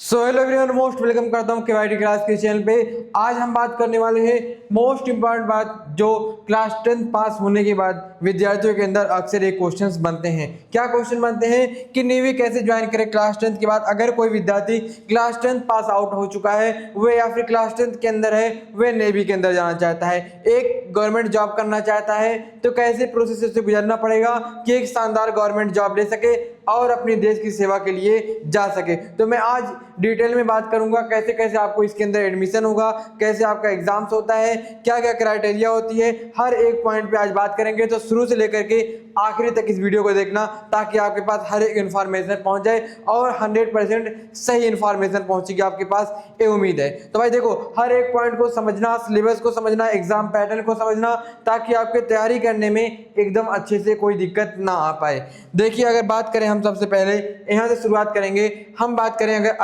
So hello everyone, most welcome करता हूँ केवाईटी class के चैनल पे। आज हम बात करने वाले हैं मोस्ट इंपॉर्टेंट बात जो क्लास 10 पास होने के बाद विद्यार्थियों के अंदर अक्सर एक क्वेश्चंस बनते हैं। क्या क्वेश्चन बनते हैं कि नेवी कैसे ज्वाइन करें क्लास 10 के बाद। अगर कोई विद्यार्थी क्लास 10 पास आउट हो चुका है वह या फिर क्लास 10 के अंदर है, वह नेवी के अंदर जाना चाहता है, एक गवर्नमेंट जॉब करना चाहता है, तो कैसे प्रोसेस से गुजरना पड़ेगा कि एक शानदार गवर्नमेंट जॉब ले सके और अपने देश की सेवा के लिए जा सके। तो मैं आज डिटेल में बात करूंगा कैसे कैसे आपको इसके अंदर एडमिशन होगा, कैसे आपका एग्जाम्स होता है, क्या क्या क्राइटेरिया होती है, हर एक पॉइंट पे आज बात करेंगे। तो शुरू से लेकर के आखिरी तक इस वीडियो को देखना ताकि आपके पास हर एक इन्फॉर्मेशन पहुंच जाए और 100% सही इन्फॉर्मेशन पहुंचेगी आपके पास, ये उम्मीद है। तो भाई देखो, हर एक पॉइंट को समझना, सिलेबस को समझना, एग्जाम पैटर्न को समझना, ताकि आपके तैयारी करने में एकदम अच्छे से कोई दिक्कत ना आ पाए। देखिए, अगर बात करें हम सबसे पहले यहाँ से शुरुआत करेंगे, हम बात करें अगर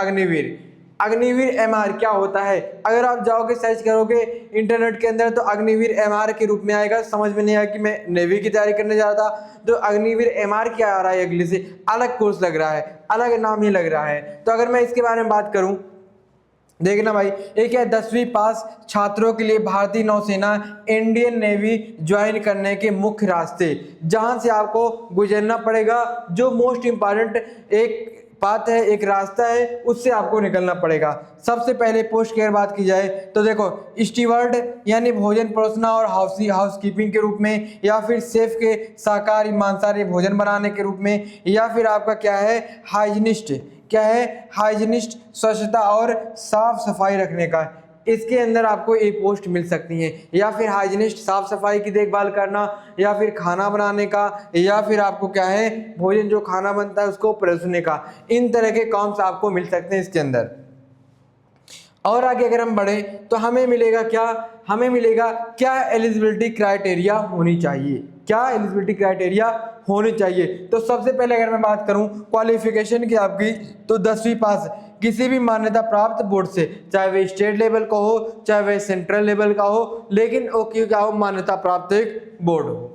अग्निवीर एमआर क्या होता है। अगर आप जाओगे सर्च करोगे इंटरनेट के अंदर तो अग्निवीर एमआर के रूप में आएगा। समझ में नहीं आया कि मैं नेवी की तैयारी करने जा रहा था तो अग्निवीर एमआर क्या आ रहा है, अगले से अलग कोर्स लग रहा है, अलग नाम ही लग रहा है। तो अगर मैं इसके बारे में बात करूं, देखना भाई, एक है 10वीं पास छात्रों के लिए भारतीय नौसेना इंडियन नेवी ज्वाइन करने के मुख्य रास्ते, जहां से आपको गुजरना पड़ेगा। जो मोस्ट इंपॉर्टेंट एक बात है, एक रास्ता है, उससे आपको निकलना पड़ेगा। सबसे पहले पोस्ट की अगर बात की जाए तो देखो, स्टीवर्ड यानी भोजन परोसना और हाउसकीपिंग के रूप में, या फिर शेफ के शाकाहारी मांसाहारी भोजन बनाने के रूप में, या फिर आपका क्या है हाइजीनिस्ट, क्या है हाइजीनिस्ट, स्वच्छता और साफ सफाई रखने का। इसके अंदर आपको एक पोस्ट मिल सकती है, या फिर हाइजीनिस्ट साफ सफाई की देखभाल करना, या फिर खाना बनाने का, या फिर आपको क्या है भोजन जो खाना बनता है उसको परोसने का। इन तरह के कॉम्स आपको मिल सकते हैं इसके अंदर। और आगे अगर हम बढ़े तो हमें मिलेगा क्या एलिजिबिलिटी क्राइटेरिया होनी चाहिए, क्या एलिजिबिलिटी क्राइटेरिया होनी चाहिए। तो सबसे पहले अगर मैं बात करूं क्वालिफिकेशन की आपकी, तो 10वीं पास किसी भी मान्यता प्राप्त बोर्ड से, चाहे वह स्टेट लेवल का हो चाहे वह सेंट्रल लेवल का हो, लेकिन वो क्या हो, मान्यता प्राप्त एक बोर्ड हो।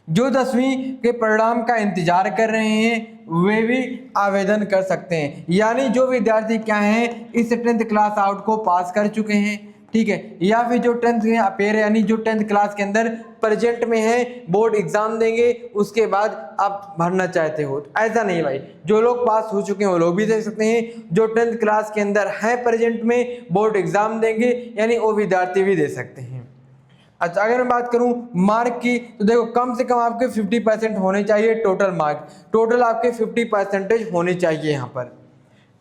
जो 10वीं के परिणाम का इंतजार कर रहे हैं वे भी आवेदन कर सकते हैं। यानी जो विद्यार्थी क्या हैं इस 10th क्लास आउट को पास कर चुके हैं, ठीक है, या फिर जो 10th में अपेयर यानी जो 10th क्लास के अंदर प्रेजेंट में है, बोर्ड एग्जाम देंगे उसके बाद आप भरना चाहते हो। तो ऐसा नहीं भाई, जो लोग पास हो चुके हैं वो लोग भी दे सकते हैं, जो 10th क्लास के अंदर है प्रेजेंट में, बोर्ड एग्जाम देंगे, यानी वो विद्यार्थी भी दे सकते हैं। अच्छा, अगर मैं बात करूं मार्क की, तो देखो कम से कम आपके 50% होने चाहिए टोटल मार्क, टोटल आपके 50% होने चाहिए यहाँ पर।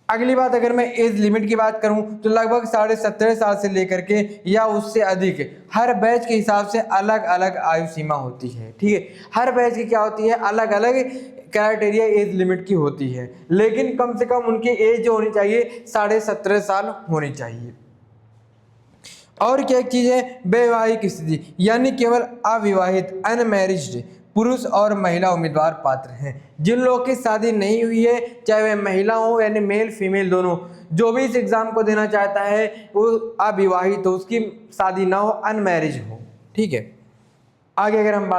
अगली बात, अगर मैं एज लिमिट की बात करूं तो लगभग 17.5 साल से लेकर के या उससे अधिक, हर बैच के हिसाब से अलग अलग आयु सीमा होती है, ठीक है। हर बैच की क्या होती है, अलग अलग क्राइटेरिया एज लिमिट की होती है, लेकिन कम से कम उनकी एज जो होनी चाहिए 17.5 साल होनी चाहिए। और क्या एक चीज है, वैवाहिक स्थिति, यानी केवल अविवाहित अनमैरिज्ड पुरुष और महिला उम्मीदवार पात्र हैं। जिन लोगों की शादी नहीं हुई है, चाहे वह महिला हो यानी मेल फीमेल दोनों, जो भी इस एग्जाम को देना चाहता है वो अविवाहित हो, उसकी शादी ना हो, अनमैरिज हो, ठीक है। आगे अगर हम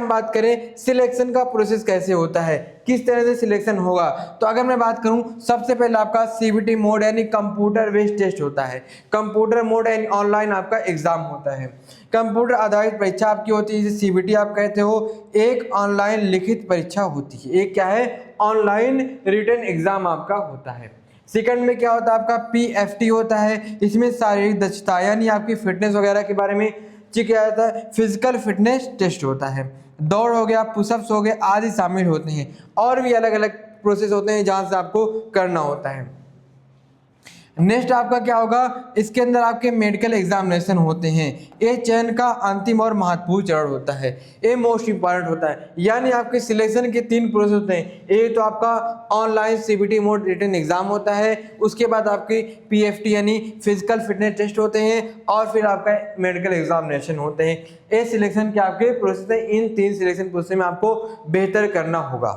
बात करें सिलेक्शन का प्रोसेस कैसे होता है, किस तरह से सिलेक्शन होगा, तो अगर मैं बात करूं सबसे पहले आपका सीबीटी मोड यानी कंप्यूटर बेस्ड टेस्ट होता है। कंप्यूटर मोड यानी ऑनलाइन आपका एग्जाम होता है। कंप्यूटर आधारित परीक्षा आपकी होती है, जिसे सीबीटी आप कहते हो। एक ऑनलाइन लिखित परीक्षा होती है, एक क्या है ऑनलाइन रिटन एग्जाम आपका होता है। सेकंड में क्या होता है आपका पीएफटी होता है। इसमें शारीरिक दक्षता यानी आपकी फिटनेस वगैरह के बारे में चेक किया जाता है। फिजिकल फिटनेस टेस्ट होता है, दौड़ हो गया, पुशअप्स हो गए आदि शामिल होते हैं। और भी अलग अलग प्रोसेस होते हैं जहां से आपको करना होता है। नेक्स्ट आपका क्या होगा, इसके अंदर आपके मेडिकल एग्जामिनेशन होते हैं। ये चयन का अंतिम और महत्वपूर्ण चरण होता है, ये मोस्ट इंपॉर्टेंट होता है। यानी आपके सिलेक्शन के 3 प्रोसेस होते हैं। एक तो आपका online CBT mode written exam होता है, उसके बाद आपकी पीएफटी यानी फिजिकल फिटनेस टेस्ट होते हैं, और फिर आपका मेडिकल एग्जामिनेशन होते हैं। ये सिलेक्शन के आपके प्रोसेस है, इन 3 सिलेक्शन प्रोसेस में आपको बेहतर करना होगा।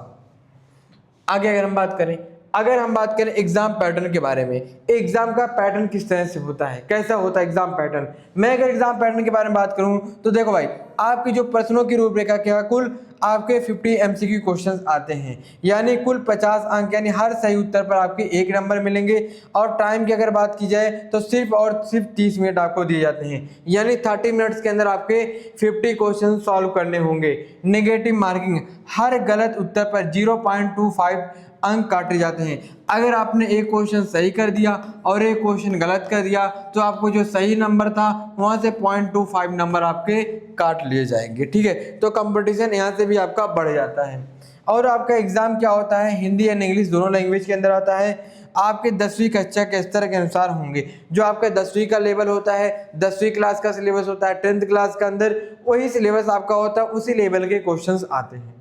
आगे अगर हम बात करें अगर हम बात करें एग्जाम पैटर्न के बारे में, एग्जाम का पैटर्न किस तरह से होता है, कैसा होता है एग्जाम पैटर्न। मैं अगर एग्जाम पैटर्न के बारे में बात करूं तो देखो भाई, आपकी जो प्रश्नों की रूपरेखा क्या, कुल आपके 50 MCQ क्वेश्चंस आते हैं, यानी कुल 50 अंक, यानी हर सही उत्तर पर आपके 1 नंबर मिलेंगे। और टाइम की अगर बात की जाए तो सिर्फ और सिर्फ 30 मिनट आपको दिए जाते हैं, यानी 30 मिनट्स के अंदर आपके 50 क्वेश्चन सॉल्व करने होंगे। नेगेटिव मार्किंग, हर गलत उत्तर पर 0.25 अंक काटे जाते हैं। अगर आपने एक क्वेश्चन सही कर दिया और एक क्वेश्चन गलत कर दिया तो आपको जो सही नंबर था वहां से 0.25 नंबर आपके काट लिए जाएंगे, ठीक है। तो कंपटीशन यहाँ से भी आपका बढ़ जाता है। और आपका एग्जाम क्या होता है, हिंदी एंड इंग्लिश दोनों लैंग्वेज के अंदर आता है। आपके 10वीं कक्षा के स्तर के अनुसार होंगे, जो आपका 10वीं का लेवल होता है, 10वीं क्लास का सिलेबस होता है, 10th क्लास का अंदर वही सिलेबस आपका होता है, उसी लेवल के क्वेश्चंस आते हैं।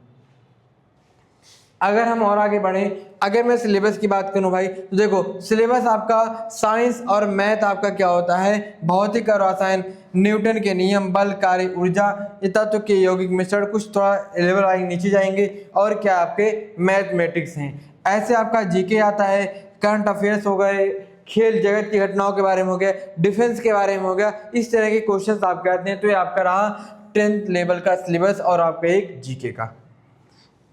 अगर हम और आगे बढ़ें, अगर मैं सिलेबस की बात करूं भाई, तो देखो सिलेबस आपका साइंस और मैथ आपका क्या होता है, भौतिक और रसायन, न्यूटन के नियम, बल, कार्य, ऊर्जा, तत्व के यौगिक मिश्रण, कुछ थोड़ा लेवल आगे नीचे जाएंगे, और क्या आपके मैथमेटिक्स हैं। ऐसे आपका जीके आता है, करंट अफेयर्स हो गए, खेल जगत की घटनाओं के बारे में हो गया, डिफेंस के बारे में हो गया, इस तरह के क्वेश्चंस आपके आते हैं। तो ये आपका रहा 10th लेवल का सिलेबस और आपका एक जीके का।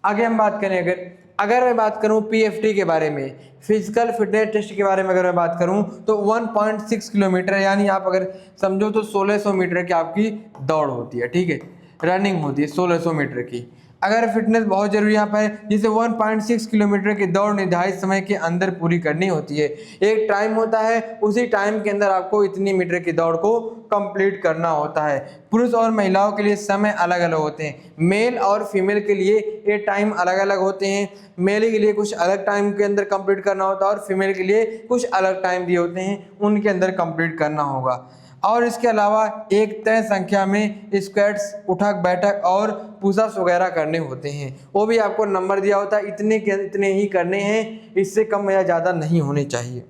आगे हम बात करें, अगर मैं बात करूं पीएफटी के बारे में, फिजिकल फिटनेस टेस्ट के बारे में अगर मैं बात करूं तो 1.6 किलोमीटर, यानी आप अगर समझो तो 1600 मीटर की आपकी दौड़ होती है, ठीक है, रनिंग होती है 1600 मीटर की। अगर फिटनेस बहुत जरूरी यहाँ पर है, जिसे 1.6 किलोमीटर की दौड़ निर्धारित समय के अंदर पूरी करनी होती है। एक टाइम होता है, उसी टाइम के अंदर आपको इतनी मीटर की दौड़ को कंप्लीट करना होता है। पुरुष और महिलाओं के लिए समय अलग अलग होते हैं, मेल और फीमेल के लिए ये टाइम अलग अलग होते हैं। मेल के लिए कुछ अलग टाइम के अंदर कंप्लीट करना होता है और फीमेल के लिए कुछ अलग टाइम दिए होते हैं, उनके अंदर कंप्लीट करना होगा। और इसके अलावा एक तय संख्या में स्क्वाट्स, उठक बैठक और पुशअप्स वगैरह करने होते हैं, वो भी आपको नंबर दिया होता है, इतने के इतने ही करने हैं, इससे कम या ज़्यादा नहीं होने चाहिए।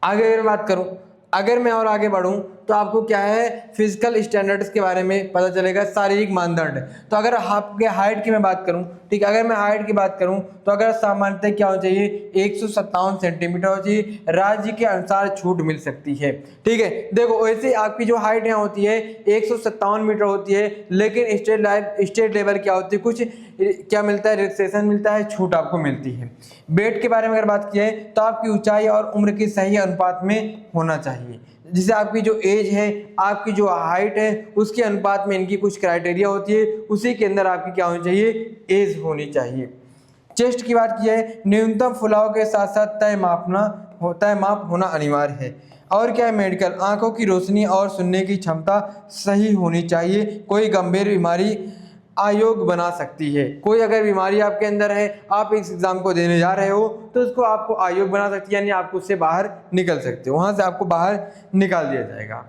आगे अगर बात करूं, अगर मैं और आगे बढ़ूं तो आपको क्या है, फिजिकल स्टैंडर्ड्स के बारे में पता चलेगा, शारीरिक मानदंड। तो अगर आपके हाइट की मैं बात करूं, ठीक है, अगर मैं हाइट की बात करूं तो अगर सामान्यतः क्या होना चाहिए, 157 सेंटीमीटर होना चाहिए, राज्य के अनुसार छूट मिल सकती है, ठीक है। देखो वैसे आपकी जो हाइट यहाँ होती है 157 मीटर होती है, लेकिन स्टेट लेवल क्या होती है, कुछ क्या मिलता है, रिलैक्सेशन मिलता है, छूट आपको मिलती है। वेट के बारे में अगर बात की है तो आपकी ऊंचाई और उम्र के सही अनुपात में होना चाहिए, जिसे आपकी जो एज है, आपकी जो हाइट है, उसके अनुपात में इनकी कुछ क्राइटेरिया होती है, उसी के अंदर आपकी क्या होनी चाहिए, एज होनी चाहिए। चेस्ट की बात की है, न्यूनतम फुलाव के साथ साथ तय माप होना अनिवार्य है। और क्या है, मेडिकल, आंखों की रोशनी और सुनने की क्षमता सही होनी चाहिए, कोई गंभीर बीमारी अयोग्य बना सकती है। कोई अगर बीमारी आपके अंदर है, आप इस एग्जाम को देने जा रहे हो तो उसको आपको अयोग्य बना सकती है, यानी आप उससे बाहर निकल सकते हो, वहां से आपको बाहर निकाल दिया जाएगा।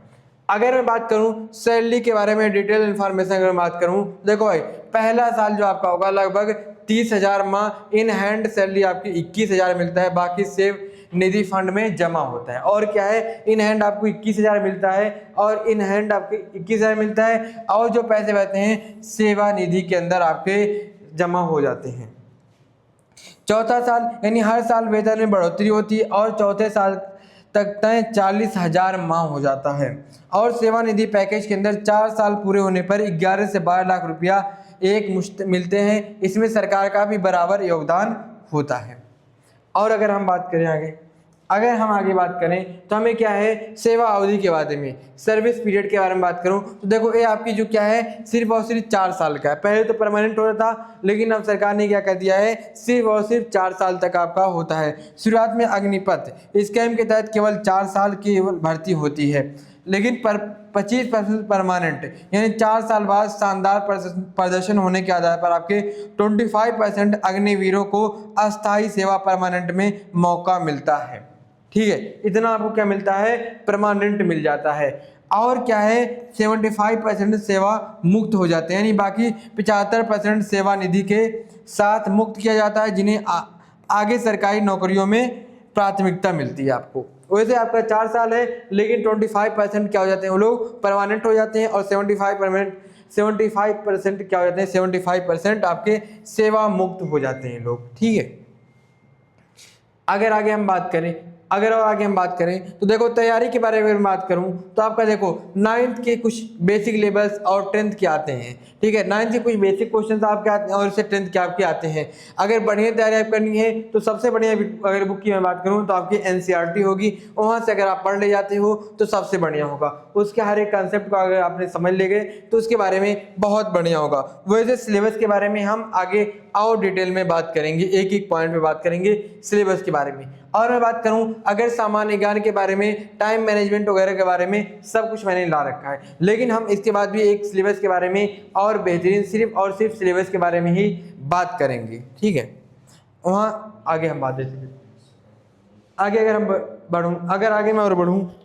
अगर मैं बात करूं सैलरी के बारे में, डिटेल इन्फॉर्मेशन अगर मैं बात करूं, देखो भाई पहला साल जो आपका होगा लगभग 30,000 माह इन हैंड सैलरी आपकी 21,000 मिलता है, बाकी सेव निधि फंड में जमा होता है। और क्या है, इन हैंड आपको 21,000 मिलता है, और इन हैंड आपको 21,000 मिलता है, और जो पैसे बचते हैं सेवा निधि के अंदर आपके जमा हो जाते हैं। चौथा साल, यानी हर साल वेतन में बढ़ोतरी होती है, और चौथे साल तक तय 40,000 माह हो जाता है। और सेवा निधि पैकेज के अंदर 4 साल पूरे होने पर 11 से 12 लाख रुपया एक मुश्त मिलते हैं, इसमें सरकार का भी बराबर योगदान होता है। और अगर हम बात करें अगर हम आगे बात करें तो हमें क्या है, सेवा अवधि के बारे में, सर्विस पीरियड के बारे में बात करूं तो देखो ये आपकी जो क्या है, सिर्फ और सिर्फ 4 साल का है। पहले तो परमानेंट होता था, लेकिन अब सरकार ने क्या कर दिया है, सिर्फ और सिर्फ 4 साल तक आपका होता है। शुरुआत में अग्निपथ स्कीम के तहत केवल 4 साल की भर्ती होती है, लेकिन 25% परमानेंट, यानी 4 साल बाद शानदार प्रदर्शन होने के आधार पर आपके 25% अग्निवीरों को अस्थायी सेवा परमानेंट में मौका मिलता है, ठीक है। इतना आपको क्या मिलता है, परमानेंट मिल जाता है। और क्या है, 75% सेवा मुक्त हो जाते हैं, यानी बाकी 75% सेवा निधि के साथ मुक्त किया जाता है, जिन्हें आगे सरकारी नौकरियों में प्राथमिकता मिलती है आपको। वैसे आपका 4 साल है, लेकिन 25% क्या हो जाते हैं, वो लोग परमानेंट हो जाते हैं, और 75% क्या हो जाते हैं, 75% आपके सेवा मुक्त हो जाते हैं लोग, ठीक है। अगर आगे हम बात करें तो देखो तैयारी के बारे में बात करूं तो आपका देखो 9th के कुछ बेसिक लेवल्स और 10th के आते हैं, ठीक है। 9th के कुछ बेसिक क्वेश्चंस आपके आते हैं और इससे 10th के आपके आते हैं। अगर बढ़िया तैयारी आप करनी है तो सबसे बढ़िया अगर बुक की मैं बात करूं तो आपकी NCERT होगी, वहां से अगर आप पढ़ ले जाते हो तो सबसे बढ़िया होगा। उसके हर एक कंसेप्ट को अगर आपने समझ ले गए तो उसके बारे में बहुत बढ़िया होगा। वैसे सिलेबस के बारे में हम आगे और डिटेल में बात करेंगे, एक एक पॉइंट पे बात करेंगे सिलेबस के बारे में। और मैं बात करूं अगर सामान्य ज्ञान के बारे में, टाइम मैनेजमेंट वगैरह के बारे में, सब कुछ मैंने ला रखा है, लेकिन हम इसके बाद भी एक सिलेबस के बारे में और बेहतरीन सिर्फ और सिर्फ सिलेबस के बारे में ही बात करेंगे, ठीक है। वहाँ आगे हम बात देते हैं। आगे अगर हम बढ़ूँ, अगर आगे मैं और बढ़ूँ,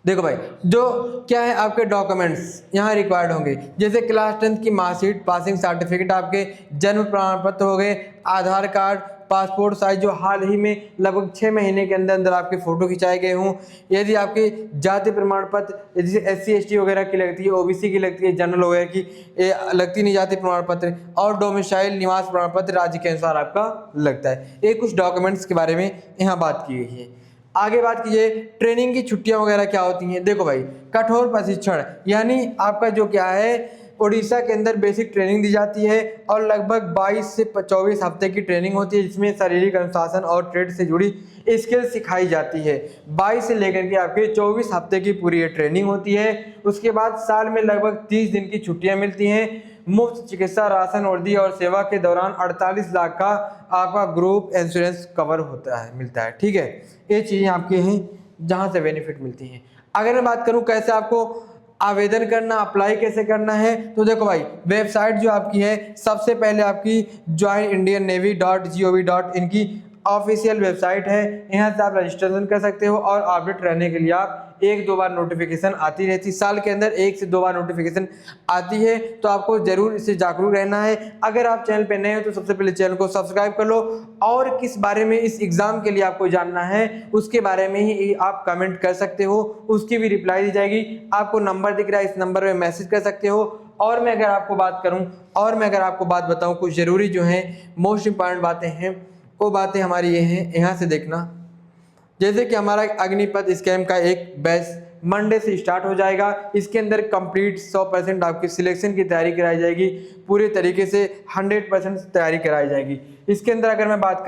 देखो भाई जो क्या है आपके डॉक्यूमेंट्स यहाँ रिक्वायर्ड होंगे, जैसे क्लास 10th की मार्कशीट, पासिंग सर्टिफिकेट, आपके जन्म प्रमाण पत्र हो गए, आधार कार्ड, पासपोर्ट साइज जो हाल ही में लगभग 6 महीने के अंदर अंदर आपके फोटो खिंचाए गए हों, यदि आपके जाति प्रमाण पत्र जैसे SC ST वगैरह की लगती है, OBC की लगती है, जनरल वगैरह की लगती नहीं जाति प्रमाण पत्र, और डोमिसाइल निवास प्रमाण पत्र राज्य के अनुसार आपका लगता है। ये कुछ डॉक्यूमेंट्स के बारे में यहाँ बात की गई है। आगे बात कीजिए ट्रेनिंग की छुट्टियां वगैरह क्या होती हैं। देखो भाई कठोर प्रशिक्षण यानी आपका जो क्या है उड़ीसा के अंदर बेसिक ट्रेनिंग दी जाती है और लगभग 22 से 24 हफ्ते की ट्रेनिंग होती है, जिसमें शारीरिक अनुशासन और ट्रेड से जुड़ी स्किल सिखाई जाती है। 22 से लेकर के आपके 24 हफ्ते की पूरी ये ट्रेनिंग होती है। उसके बाद साल में लगभग 30 दिन की छुट्टियां मिलती हैं। मुफ्त चिकित्सा, राशन, वर्दी और सेवा के दौरान 48 लाख का आपका ग्रुप इंश्योरेंस कवर होता है, मिलता है, ठीक है। ये चीज़ें आपके हैं जहाँ से बेनिफिट मिलती हैं। अगर मैं बात करूँ कैसे आपको आवेदन करना, अप्लाई कैसे करना है, तो देखो भाई वेबसाइट जो आपकी है सबसे पहले आपकी joinindiannavy.gov.in की ऑफिशियल वेबसाइट है। यहाँ से आप रजिस्ट्रेशन कर सकते हो और अपडेट रहने के लिए आप 1-2 बार नोटिफिकेशन आती रहती, साल के अंदर 1 से 2 बार नोटिफिकेशन आती है, तो आपको जरूर इससे जागरूक रहना है। अगर आप चैनल पे नए हो तो सबसे पहले चैनल को सब्सक्राइब कर लो और किस बारे में इस एग्जाम के लिए आपको जानना है उसके बारे में ही आप कमेंट कर सकते हो, उसकी भी रिप्लाई दी जाएगी। आपको नंबर दिख रहा है, इस नंबर पे मैसेज कर सकते हो। और मैं अगर आपको बात बताऊं कुछ जरूरी जो है मोस्ट इंपॉर्टेंट बातें हैं, वो बातें हमारी ये हैं, यहाँ से देखना। जैसे कि हमारा अग्निपथ स्कैम का एक बैच मंडे से स्टार्ट हो जाएगा। इसके अंदर कंप्लीट 100% आपकी सिलेक्शन की तैयारी कराई जाएगी, पूरे तरीके से 100% तैयारी कराई जाएगी। इसके अंदर अगर मैं बात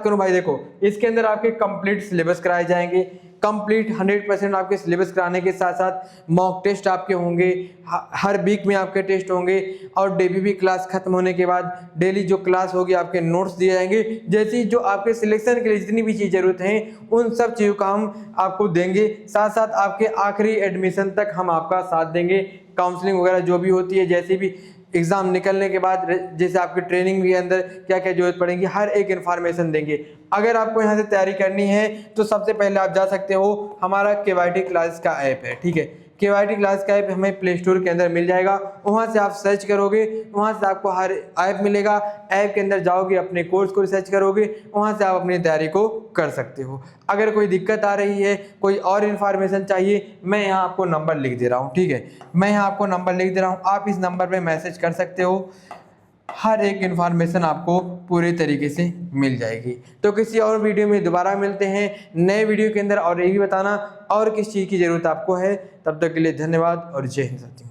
करूं भाई देखो इसके अंदर आपके कंप्लीट सिलेबस कराए जाएंगे। कंप्लीट 100% आपके सिलेबस कराने के साथ साथ मॉक टेस्ट आपके होंगे, हर वीक में आपके टेस्ट होंगे और DBB क्लास खत्म होने के बाद डेली जो क्लास होगी आपके नोट्स दिए जाएंगे। जैसी जो आपके सिलेक्शन के लिए जितनी भी चीज़ जरूरत है उन सब चीज़ों का हम आपको देंगे, साथ साथ आपके आखिरी एडमिशन तक हम आपका साथ देंगे। काउंसलिंग वगैरह जो भी होती है, जैसे भी एग्जाम निकलने के बाद जैसे आपकी ट्रेनिंग के अंदर क्या क्या जरूरत पड़ेगी, हर एक इन्फॉर्मेशन देंगे। अगर आपको यहाँ से तैयारी करनी है तो सबसे पहले आप जा सकते हो, हमारा KYT क्लास का ऐप है, ठीक है। KYT क्लास का ऐप हमें प्ले स्टोर के अंदर मिल जाएगा, वहाँ से आप सर्च करोगे, वहाँ से आपको हर ऐप मिलेगा। ऐप के अंदर जाओगे, अपने कोर्स को रिसर्च करोगे, वहाँ से आप अपनी तैयारी को कर सकते हो। अगर कोई दिक्कत आ रही है, कोई और इन्फॉर्मेशन चाहिए, मैं यहाँ आपको नंबर लिख दे रहा हूँ, ठीक है। मैं यहाँ आपको नंबर लिख दे रहा हूँ, आप इस नंबर पर मैसेज कर सकते हो, हर एक इन्फॉर्मेशन आपको पूरे तरीके से मिल जाएगी। तो किसी और वीडियो में दोबारा मिलते हैं नए वीडियो के अंदर, और ये भी बताना और किस चीज़ की ज़रूरत आपको है। तब तक के लिए धन्यवाद और जय हिंद साथियों।